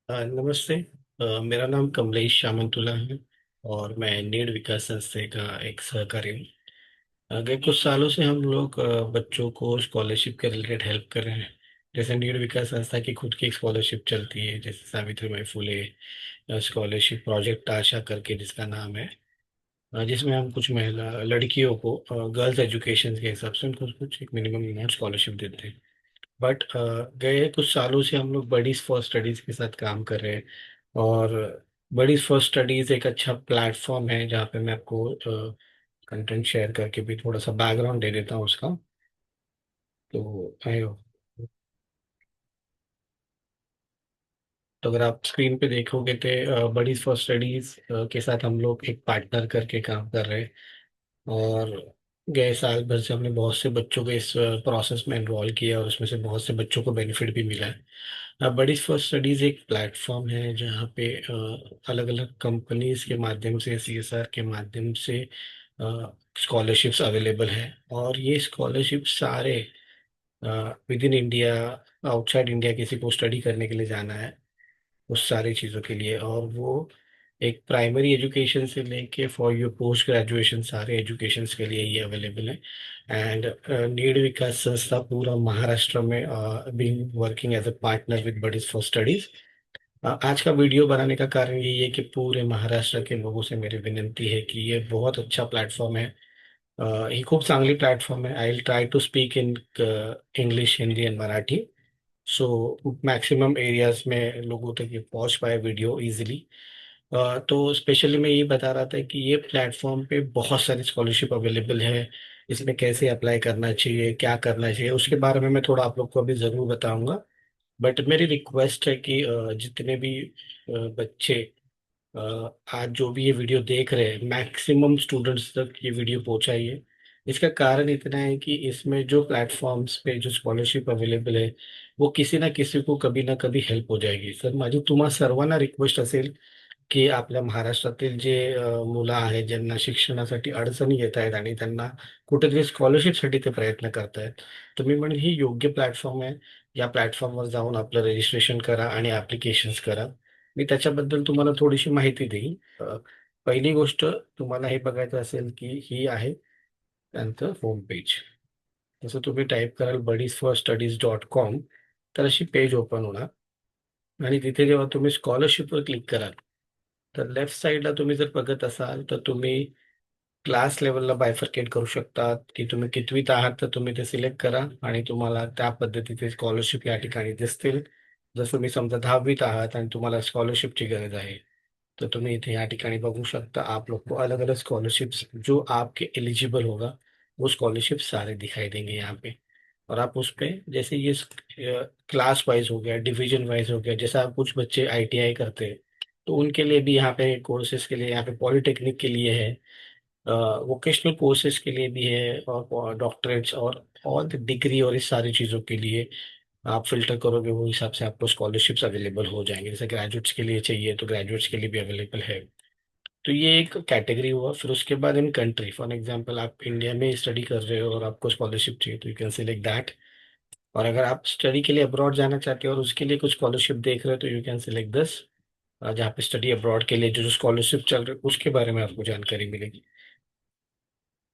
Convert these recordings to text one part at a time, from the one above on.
नमस्ते। मेरा नाम कमलेश शामंतुला है और मैं नीड विकास संस्था का एक सहकारी हूँ। गए कुछ सालों से हम लोग बच्चों को स्कॉलरशिप के रिलेटेड हेल्प कर रहे हैं। जैसे नीड विकास संस्था की खुद की एक स्कॉलरशिप चलती है, जैसे सावित्रीबाई फुले स्कॉलरशिप प्रोजेक्ट आशा करके जिसका नाम है। जिसमें हम कुछ महिला लड़कियों को गर्ल्स एजुकेशन के हिसाब से उनको कुछ एक मिनिमम अमाउंट स्कॉलरशिप देते हैं। बट गए कुछ सालों से हम लोग बडीज फॉर स्टडीज के साथ काम कर रहे हैं। और बडीज फॉर स्टडीज एक अच्छा प्लेटफॉर्म है जहाँ पे मैं आपको कंटेंट शेयर करके भी थोड़ा सा बैकग्राउंड दे देता हूँ उसका। तो तो अगर आप स्क्रीन पे देखोगे तो बडीज फॉर स्टडीज के साथ हम लोग एक पार्टनर करके काम कर रहे हैं। और गए साल भर से हमने बहुत से बच्चों को इस प्रोसेस में इन्वॉल्व किया और उसमें से बहुत से बच्चों को बेनिफिट भी मिला है। बडीज फॉर स्टडीज एक प्लेटफॉर्म है जहाँ पे अलग अलग कंपनीज के माध्यम से सीएसआर के माध्यम से स्कॉलरशिप्स अवेलेबल है। और ये स्कॉलरशिप सारे with in India, outside India किसी को स्टडी करने के लिए जाना है उस सारी चीज़ों के लिए। और वो एक प्राइमरी एजुकेशन से लेके फॉर योर पोस्ट ग्रेजुएशन सारे एजुकेशंस के लिए ये अवेलेबल है। एंड नीड विकास संस्था पूरा महाराष्ट्र में being working as a partner with buddies for studies. आज का वीडियो बनाने का कारण यही है कि पूरे महाराष्ट्र के लोगों से मेरी विनंती है कि ये बहुत अच्छा प्लेटफॉर्म है। ही खूप चांगली प्लॅटफॉर्म आहे। I will try to speak in English, Hindi and Marathi. So maximum areas में लोगों तक ये पहुंच पाए वीडियो इजीली। तो स्पेशली मैं ये बता रहा था कि ये प्लेटफॉर्म पे बहुत सारी स्कॉलरशिप अवेलेबल है। इसमें कैसे अप्लाई करना चाहिए, क्या करना चाहिए, उसके बारे में मैं थोड़ा आप लोग को अभी ज़रूर बताऊंगा। बट मेरी रिक्वेस्ट है कि जितने भी बच्चे अ, आज जो भी ये वीडियो देख रहे हैं मैक्सिमम स्टूडेंट्स तक ये वीडियो पहुंचाइए। इसका कारण इतना है कि इसमें जो प्लॅटफॉर्म्स पे जो स्कॉलरशिप अवेलेबल है वो किसी ना किसी को कभी ना कभी हेल्प हो जाएगी। सर माझी तुम्हा सर्वांना रिक्वेस्ट असेल की आपल्या महाराष्ट्रातील जे मुलं आहेत ज्यांना शिक्षणासाठी अडचणी येत आहेत आणि त्यांना कुठेतरी स्कॉलरशिपसाठी ते प्रयत्न करतायत, तुम्ही म्हणजे ही योग्य प्लॅटफॉर्म आहे। या प्लॅटफॉर्मवर जाऊन आपलं रजिस्ट्रेशन करा आणि ॲप्लिकेशन्स करा। मी त्याच्याबद्दल तुम्हाला थोडीशी माहिती देईन। पहिली गोष्ट तुम्हाला हे बघायचं असेल की ही आहे त्यांचं होम पेज। जसं तुम्ही टाईप कराल buddiesforstudies.com तर अशी पेज ओपन होणार। आणि तिथे जेव्हा तुम्ही स्कॉलरशिपवर क्लिक कराल तर लेफ्ट साईडला तुम्ही जर बघत असाल तर तुम्ही क्लास लेवलला बायफरकेट करू शकता की तुम्ही कितवीत आहात तर तुम्ही ते सिलेक्ट करा आणि तुम्हाला त्या पद्धतीचे स्कॉलरशिप या ठिकाणी दिसतील। जर तुम्ही समजा 10वीत आहात आणि तुम्हाला स्कॉलरशिपची गरज आहे तो तुम्ही इथे यहाँ ठिकाणी बघू सकता। आप लोग को अलग अलग स्कॉलरशिप्स जो आपके एलिजिबल होगा वो स्कॉलरशिप सारे दिखाई देंगे यहाँ पे। और आप उस पे जैसे ये क्लास वाइज हो गया, डिवीजन वाइज हो गया, जैसा आप कुछ बच्चे आईटीआई करते हैं तो उनके लिए भी यहाँ पे कोर्सेज के लिए यहाँ पे पॉलिटेक्निक के लिए है, वोकेशनल कोर्सेज के लिए भी है और डॉक्टरेट्स और डिग्री और इस सारी चीज़ों के लिए आप फिल्टर करोगे वो हिसाब से आपको स्कॉलरशिप्स अवेलेबल हो जाएंगे। जैसे ग्रेजुएट्स के लिए चाहिए तो ग्रेजुएट्स के लिए भी अवेलेबल है। तो ये एक कैटेगरी हुआ। फिर उसके बाद इन कंट्री फॉर एग्जांपल आप इंडिया में स्टडी कर रहे हो और आपको स्कॉलरशिप चाहिए तो यू कैन सिलेक्ट दैट। और अगर आप स्टडी के लिए अब्रॉड जाना चाहते हो और उसके लिए कुछ स्कॉलरशिप देख रहे हो तो यू कैन सिलेक्ट दिस। जहाँ पे स्टडी अब्रॉड के लिए जो जो स्कॉलरशिप चल रहे उसके बारे में आपको जानकारी मिलेगी।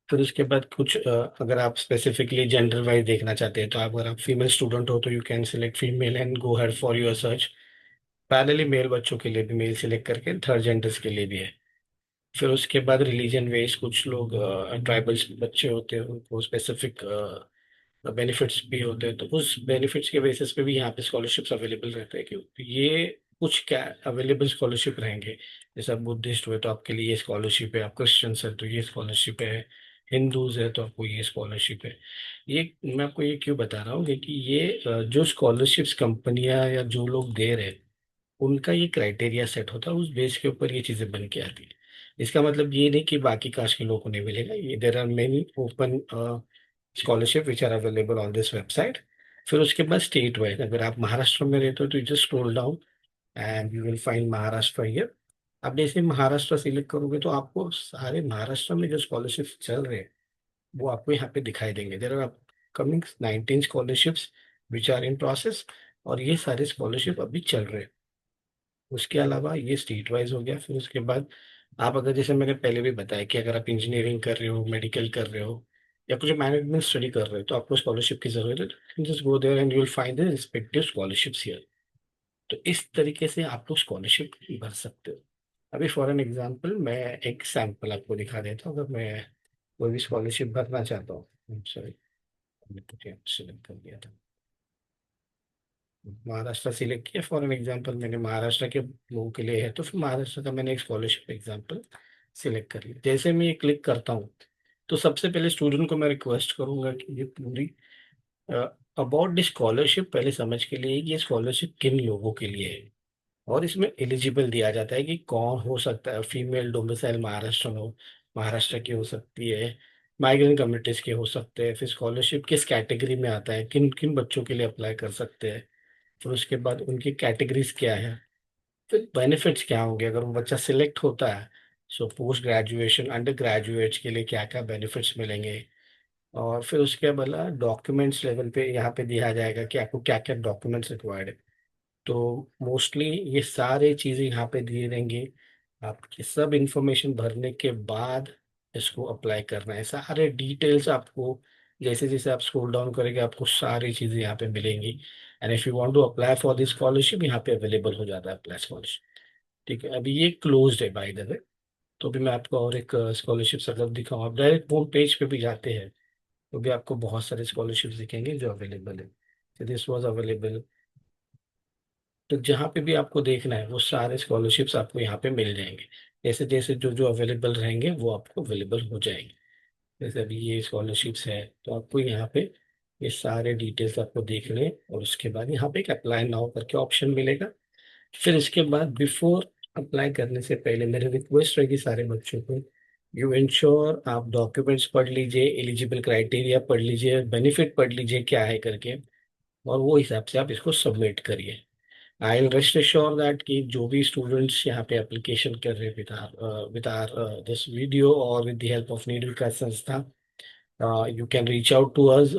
फिर उसके बाद कुछ अगर आप स्पेसिफिकली जेंडर वाइज देखना चाहते हैं तो अगर आप फीमेल स्टूडेंट हो तो you can select female and go head for your search. Parallelly male बच्चों के लिए भी मेल सिलेक्ट करके थर्ड जेंडर्स के लिए भी है। फिर उसके बाद रिलीजन वेज कुछ लोग ट्राइबल्स बच्चे होते हैं उनको स्पेसिफिक बेनिफिट्स भी होते हैं तो उस बेनिफिट्स के बेसिस पे भी यहाँ पे स्कॉलरशिप्स अवेलेबल रहते हैं। क्योंकि ये कुछ क्या अवेलेबल स्कॉलरशिप रहेंगे। जैसे आप बुद्धिस्ट हुए तो आपके लिए ये स्कॉलरशिप है, आप क्रिश्चियंस है तो ये स्कॉलरशिप है, हिंदूज है तो आपको ये स्कॉलरशिप है। ये मैं आपको ये क्यों बता रहा हूँ क्योंकि ये जो स्कॉलरशिप्स कंपनियां या जो लोग दे रहे हैं उनका ये क्राइटेरिया सेट होता है, उस बेस के ऊपर ये चीजें बन के आती है। इसका मतलब ये नहीं कि बाकी कास्ट के लोगों को नहीं मिलेगा। ये there are many open scholarship which are available on this website. फिर उसके बाद स्टेट वाइज अगर आप महाराष्ट्र में रहते हो तो just scroll down and you will find Maharashtra here. आप जैसे महाराष्ट्र सिलेक्ट करोगे तो आपको सारे महाराष्ट्र में जो स्कॉलरशिप चल रहे हैं वो आपको यहाँ पे दिखाई देंगे। There are coming 19 scholarships which are in process और ये सारे स्कॉलरशिप अभी चल रहे हैं। उसके अलावा ये स्टेट वाइज हो गया। फिर उसके बाद आप अगर, जैसे मैंने पहले भी बताया कि अगर आप इंजीनियरिंग कर रहे हो, मेडिकल कर रहे हो, या कुछ मैनेजमेंट स्टडी कर रहे हो, तो आपको स्कॉलरशिप की जरूरत है। Just go there and you will find the respective scholarships here. तो इस तरीके से आप लोग स्कॉलरशिप भर सकते हो। अभी फॉर एन एग्जांपल मैं एक सैंपल आपको दिखा देता हूँ। अगर मैं कोई भी स्कॉलरशिप भरना चाहता हूँ, सॉरी मैंने तो सिलेक्ट कर दिया था, महाराष्ट्र सिलेक्ट किया फॉर एन एग्जांपल, मैंने महाराष्ट्र के लोगों के लिए है, तो फिर महाराष्ट्र का मैंने एक स्कॉलरशिप एग्जांपल सिलेक्ट कर लिया। जैसे मैं ये क्लिक करता हूँ, तो सबसे पहले स्टूडेंट को मैं रिक्वेस्ट करूंगा कि ये पूरी अबाउट द स्कॉलरशिप पहले समझ के लिए कि ये स्कॉलरशिप किन लोगों के लिए है। और इसमें एलिजिबल दिया जाता है कि कौन हो सकता है। फीमेल डोमिसाइल महाराष्ट्र में हो, महाराष्ट्र की हो सकती है, माइग्रेंट कम्युनिटीज के हो सकते हैं। फिर स्कॉलरशिप किस कैटेगरी में आता है, किन किन बच्चों के लिए अप्लाई कर सकते हैं। फिर उसके बाद उनकी कैटेगरीज क्या है, फिर बेनिफिट्स क्या होंगे अगर वो बच्चा सिलेक्ट होता है। So post graduation, under graduates के लिए क्या क्या बेनिफिट्स मिलेंगे। और फिर उसके बाद डॉक्यूमेंट्स लेवल पे यहाँ पे दिया जाएगा कि आपको क्या क्या डॉक्यूमेंट्स रिक्वायर्ड है। तो मोस्टली ये सारे चीज़ें यहाँ पे दिए रहेंगे। आपकी सब इंफॉर्मेशन भरने के बाद इसको अप्लाई करना है, सारे डिटेल्स आपको जैसे जैसे आप स्क्रॉल डाउन करेंगे आपको सारी चीज़ें यहाँ पे मिलेंगी। And if you want to apply for this scholarship, यहाँ पे अवेलेबल हो जाता है अप्लाई स्कॉलरशिप। ठीक है, अभी ये क्लोज्ड है बाय द वे। तो अभी मैं आपको और एक स्कॉलरशिप अगर दिखाऊँ, आप डायरेक्ट होम पेज पे भी जाते हैं तो भी आपको बहुत सारे स्कॉलरशिप दिखेंगे जो अवेलेबल है। This was available. तो जहाँ पे भी आपको देखना है वो सारे स्कॉलरशिप्स आपको यहाँ पे मिल जाएंगे। जैसे जैसे जो जो अवेलेबल रहेंगे वो आपको अवेलेबल हो जाएंगे। जैसे अभी ये स्कॉलरशिप्स है तो आपको यहाँ पे ये सारे डिटेल्स आपको देखने हैं। और उसके बाद यहाँ पे एक अप्लाई नाउ करके ऑप्शन मिलेगा। फिर इसके बाद बिफोर अप्लाई करने से पहले मेरी रिक्वेस्ट रहेगी सारे बच्चों को, यू इंश्योर आप डॉक्यूमेंट्स पढ़ लीजिए, एलिजिबल क्राइटेरिया पढ़ लीजिए, बेनिफिट पढ़ लीजिए क्या है करके, और वो हिसाब से आप इसको सबमिट करिए। I will rest assure that कि जो भी स्टूडेंट्स यहाँ पे एप्लीकेशन कर रहे हैं विद आर दिस वीडियो और with the help of needle का संस्था, you can reach out to us.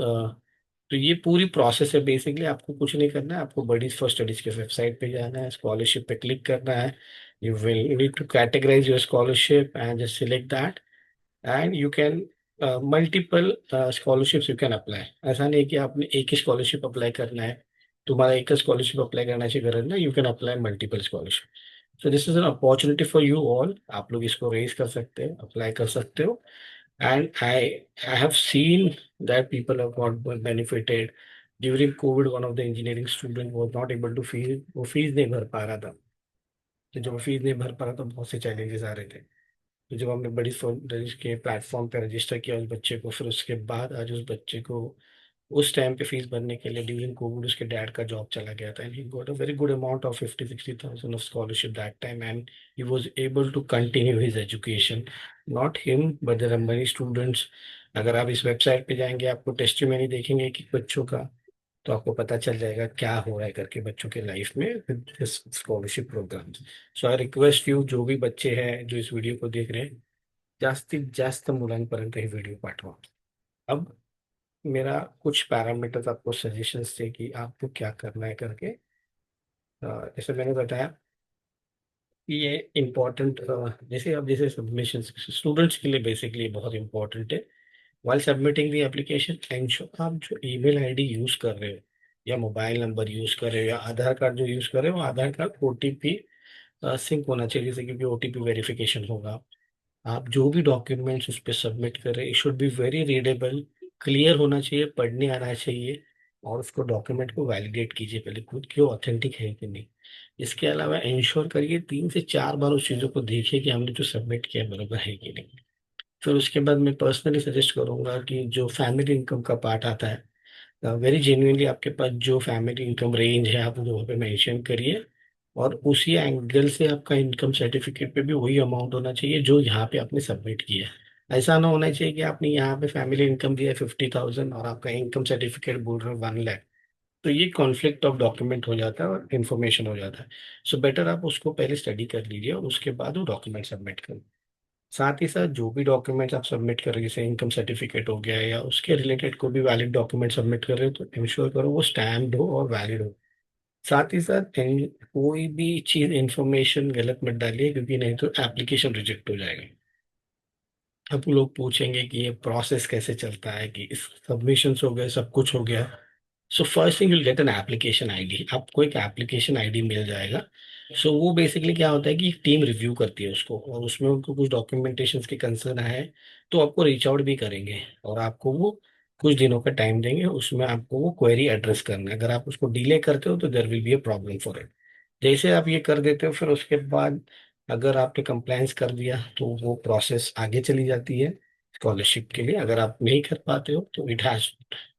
तो ये पूरी प्रोसेस है। बेसिकली आपको कुछ नहीं करना है, आपको बडीज फॉर स्टडीज के वेबसाइट पे जाना है, स्कॉलरशिप पे क्लिक करना है। You will need to categorize your scholarship and just select that, and you can multiple scholarships you can apply. ऐसा नहीं कि आपने एक ही स्कॉलरशिप अप्लाई करना है, तुम्हारा एक स्कॉलरशिप अप्लाई करना चाहिए गरज ना, you can apply multiple scholarship. So this is an opportunity for you all. आप लोग इसको रेज कर सकते हैं, अप्लाई कर सकते हो। And I have seen that people have got benefited during covid. One of the engineering student was not able to fees, वो फीस नहीं भर पा रहा था। तो जब वो फीस नहीं भर पा रहा था बहुत से चैलेंजेस आ रहे थे। तो जब हमने बड़ी फंड के प्लेटफॉर्म पे रजिस्टर किया उस बच्चे को, फिर उसके बाद आज उस बच्चे को उस टाइम पे फीस भरने के लिए ड्यूरिंग कोविड उसके डैड का जॉब चला गया था, and he got a very good amount of 50-60 thousand of scholarship that time, and he was able to continue his education. Not him but there are many students. अगर आप इस website पे जाएंगे आपको टेस्टिमनी देखेंगे कि बच्चों का, तो आपको पता चल जाएगा क्या हो रहा है करके बच्चों के लाइफ में with this scholarship program. So I request you, जो भी बच्चे हैं जो इस वीडियो को देख रहे हैं, जास्तीत जास्त मुलांपर्यंत ही व्हिडिओ पाठवा। अब मेरा कुछ पैरामीटर्स आपको सजेशंस थे कि आपको क्या करना है करके। जैसे मैंने बताया कि ये इम्पोर्टेंट, जैसे अब जैसे सबमिशन स्टूडेंट्स के लिए बेसिकली बहुत इंपॉर्टेंट है। While submitting the application ensure आप जो ईमेल आईडी यूज कर रहे हो या मोबाइल नंबर यूज कर रहे हो या आधार कार्ड जो यूज कर रहे हो, वो आधार कार्ड ओटीपी सिंक होना चाहिए, जैसे क्योंकि ओटीपी वेरिफिकेशन होगा। आप जो भी डॉक्यूमेंट्स उस पर सबमिट कर रहे हैं, it should be very readable, clear होना चाहिए, पढ़ने आना चाहिए। और उसको डॉक्यूमेंट को वैलिडेट कीजिए पहले खुद कि वो ऑथेंटिक है कि नहीं। इसके अलावा इंश्योर करिए 3 से 4 बार उस चीज़ों को देखिए कि हमने जो सबमिट किया है बराबर है कि नहीं। फिर उसके बाद मैं पर्सनली सजेस्ट करूंगा कि जो फैमिली इनकम का पार्ट आता है, वेरी जेन्युइनली आपके पास जो फैमिली इनकम रेंज है आप वहाँ पे मेंशन करिए। और उसी एंगल से आपका इनकम सर्टिफिकेट पे भी वही अमाउंट होना चाहिए जो यहाँ पे आपने सबमिट किया है। ऐसा ना होना चाहिए कि आपने यहाँ पे फैमिली इनकम दिया है 50,000 और आपका इनकम सर्टिफिकेट बोल रहे हो 1 लाख। तो ये कॉन्फ्लिक्ट ऑफ डॉक्यूमेंट हो जाता है और इन्फॉर्मेशन हो जाता है। सो बेटर आप उसको पहले स्टडी कर लीजिए और उसके बाद वो डॉक्यूमेंट सबमिट करें। साथ ही साथ जो भी डॉक्यूमेंट्स आप सबमिट कर रहे हैं, जैसे इनकम सर्टिफिकेट हो गया या उसके रिलेटेड कोई भी वैलिड डॉक्यूमेंट सबमिट कर रहे हो, तो इंश्योर करो वो स्टैम्प्ड हो और वैलिड हो। साथ ही साथ कोई भी चीज इंफॉर्मेशन गलत मत डालिए, क्योंकि नहीं तो एप्लीकेशन रिजेक्ट हो जाएगा। अब लोग पूछेंगे कि ये प्रोसेस कैसे चलता है, कि इस सबमिशन हो गए, सब कुछ हो गया। So first thing you'll get an application ID, आपको एक एप्लीकेशन आईडी मिल जाएगा। सो वो बेसिकली क्या होता है कि टीम रिव्यू करती है उसको, और उसमें उनको कुछ डॉक्यूमेंटेशन की कंसर्न है, तो आपको रीच आउट भी करेंगे, और आपको वो कुछ दिनों का टाइम देंगे, उसमें आपको वो क्वेरी एड्रेस करना है। अगर आप उसको डिले करते हो तो there will be a problem for it. जैसे आप ये कर देते हो, फिर उसके बाद अगर आपने कंप्लायंस कर दिया तो वो प्रोसेस आगे चली जाती है स्कॉलरशिप के लिए। अगर आप नहीं कर पाते हो तो इट हैज,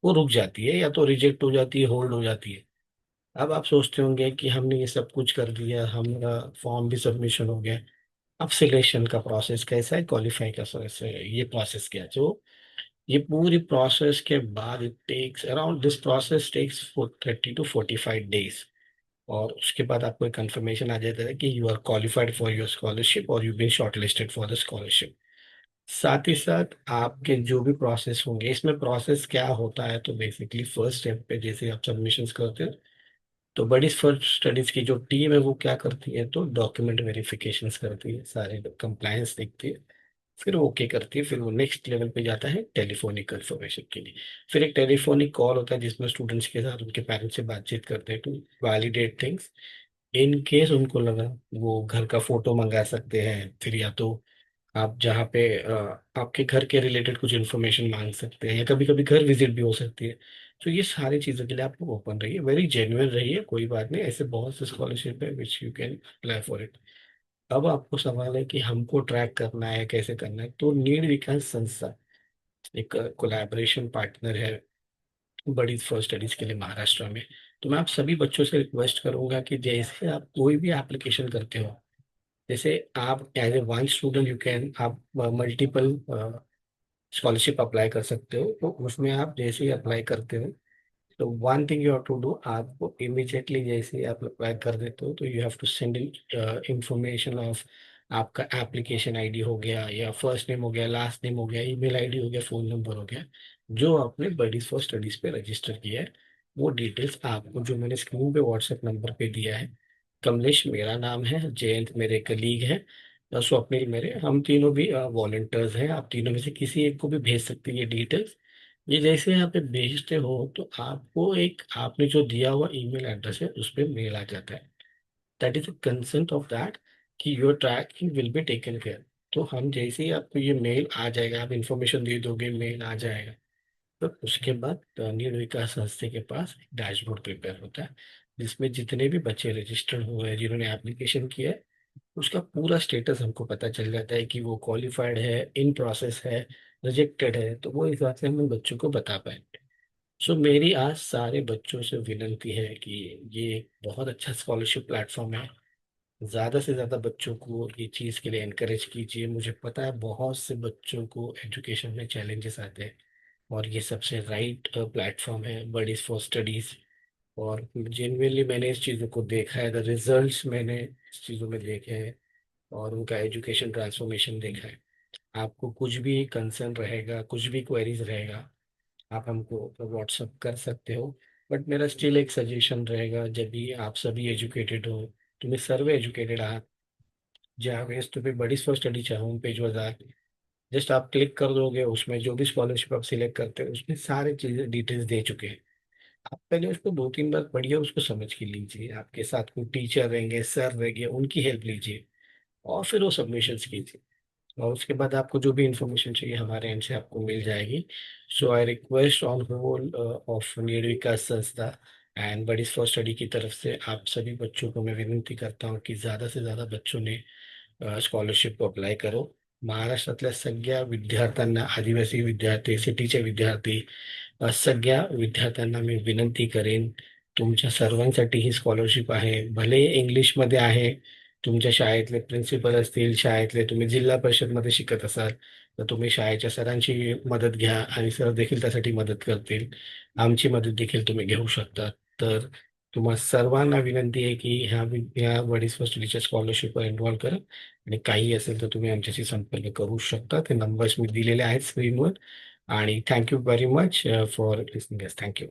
वो रुक जाती है, या तो रिजेक्ट हो जाती है, होल्ड हो जाती है। अब आप सोचते होंगे कि हमने ये सब कुछ कर दिया, हमारा फॉर्म भी सबमिशन हो गया, अब सिलेक्शन का प्रोसेस कैसा है, क्वालिफाई का प्रोसेस है, ये प्रोसेस क्या है। जो ये पूरी प्रोसेस के बाद it takes around, this process takes 30 to 45 days। और उसके बाद आपको एक कंफर्मेशन आ जाता है कि you are qualified for your scholarship और you been shortlisted for the scholarship. साथ ही साथ आपके जो भी प्रोसेस होंगे, इसमें प्रोसेस क्या होता है, तो बेसिकली फर्स्ट स्टेप पे जैसे आप सबमिशंस करते हो, तो बड़ी फर्स्ट स्टडीज की जो टीम है वो क्या करती है, तो डॉक्यूमेंट वेरिफिकेशंस करती है, सारे कंप्लायंस देखती है, फिर ओके करती है, फिर वो नेक्स्ट लेवल पे जाता है टेलीफोनिक कंफर्मेशन के लिए। फिर एक टेलीफोनिक कॉल होता है जिसमें स्टूडेंट्स के साथ उनके पेरेंट्स से बातचीत करते हैं to validate things. In case उनको लगा, वो घर का फोटो मंगा सकते हैं, फिर या तो आप जहाँ पे आपके घर के रिलेटेड कुछ इन्फॉर्मेशन मांग सकते हैं, या कभी कभी घर विजिट भी हो सकती है। तो ये सारी चीज़ों के लिए आप लोग ओपन रहिए, वेरी जेन्युइन रहिए, कोई बात नहीं, ऐसे बहुत से स्कॉलरशिप है which you can apply for it. अब आपको सवाल है कि हमको ट्रैक करना है, कैसे करना है, तो नीड विकास संस्था एक कोलैबोरेशन पार्टनर है बड़ी फर्स्ट स्टडीज के लिए महाराष्ट्र में। तो मैं आप सभी बच्चों से रिक्वेस्ट करूंगा कि जैसे आप कोई भी एप्लीकेशन करते हो, जैसे आप as a one student you can, आप मल्टीपल स्कॉलरशिप अप्लाई कर सकते हो। तो उसमें आप जैसे ही अप्लाई करते हो, तो one thing you have to do, आपको इमीडिएटली जैसे ही आप अप्लाई कर देते हो, तो you have to send information of आपका एप्लीकेशन आईडी हो गया, या फर्स्ट नेम हो गया, लास्ट नेम हो गया, ईमेल आईडी हो गया, फोन नंबर हो गया, जो आपने बडीज फॉर स्टडीज पे रजिस्टर किया है, वो डिटेल्स आपको जो मैंने स्क्रीन पे व्हाट्सएप नंबर पे दिया है। कमलेश मेरा नाम है, जयंत मेरे कलीग हैं, स्वप्निल मेरे, हम तीनों भी वॉलंटियर्स हैं। आप तीनों में से किसी एक को भी भेज सकते हैं ये डिटेल्स। ये जैसे यहाँ पे भेजते हो, तो आपको एक, आपने जो दिया हुआ ईमेल एड्रेस है उस पर मेल आ जाता है, that is consent of that कि your tracking will be taken care. तो हम जैसे ही आपको ये मेल आ जाएगा, आप इन्फॉर्मेशन दे दोगे, मेल आ जाएगा, तो उसके बाद न्यू विकास संस्था के पास एक डैशबोर्ड प्रिपेयर होता है, जिसमें जितने भी बच्चे रजिस्टर्ड हुए हैं, जिन्होंने एप्लीकेशन किया है, उसका पूरा स्टेटस हमको पता चल जाता है कि वो क्वालिफाइड है, इन प्रोसेस है, रिजेक्टेड है, तो वो हिसाब से हम उन बच्चों को बता पाए। सो मेरी आज सारे बच्चों से विनती है कि ये एक बहुत अच्छा स्कॉलरशिप प्लेटफॉर्म है, ज़्यादा से ज़्यादा बच्चों को ये चीज़ के लिए इनकरेज कीजिए। मुझे पता है बहुत से बच्चों को एजुकेशन में चैलेंजेस आते हैं, और ये सबसे राइट प्लेटफॉर्म है बडीज फॉर स्टडीज। और जेनुअनली मैंने इस चीज़ों को देखा है, द रिजल्ट्स मैंने इस चीज़ों में देखे हैं, और उनका एजुकेशन ट्रांसफॉर्मेशन देखा है। आपको कुछ भी कंसर्न रहेगा, कुछ भी क्वेरीज रहेगा, आप हमको व्हाट्सअप कर सकते हो। बट मेरा स्टिल एक सजेशन रहेगा, जब भी आप सभी एजुकेटेड हो, तुम्हें सर्वे एजुकेटेड आहात, ज्यावेळेस तुम्ही बडीज फॉर स्टडीच्या होम पेज पर जा, जस्ट आप क्लिक कर दोगे, उसमें जो भी स्कॉलरशिप आप सिलेक्ट करते हो उसमें सारी चीज़ें डिटेल्स दे चुके हैं। आप पहले उसको 2 3 बार पढ़िए, उसको समझ के लीजिए, आपके साथ कोई टीचर रहेंगे, सर रहेंगे, उनकी हेल्प लीजिए, और फिर वो सबमिशन कीजिए, और उसके बाद आपको जो भी इंफॉर्मेशन चाहिए हमारे एंड से आपको मिल जाएगी। So I request on whole of need Vikas संस्था एंड बडीज फॉर स्टडी की तरफ से आप सभी बच्चों को मैं विनंती करता हूँ कि ज़्यादा से ज़्यादा बच्चों ने स्कॉलरशिप को अप्लाय करो। महाराष्ट्रातल्या सगळ्या विद्यार्थ्यांना, आदिवासी विद्यार्थी, सिटीचे विद्यार्थी, सगळ्या विद्यार्थ्यांना मी विनंती करेन, तुमच्या सर्वांसाठी ही स्कॉलरशिप आहे, भले इंग्लिशमध्ये आहे, तुमच्या शाळेतले प्रिन्सिपल असतील, शाळेतले तुम्ही जिल्हा परिषदमध्ये शिकत असाल, तर तुम्ही शाळेच्या सरांची मदत घ्या, आणि सर देखील त्यासाठी मदत करतील, आमची मदत देखील तुम्ही घेऊ शकता। तर तुम्हा सर्वांना विनंती आहे की ह्या वडीज फर्स्ट स्कॉलरशिपवर एनरोल करा, आणि काही असेल तर तुम्ही आमच्याशी संपर्क करू शकता, ते नंबर्स मी दिलेले आहेत स्क्रीनवर। आणि thank you very much for listening. Thank you.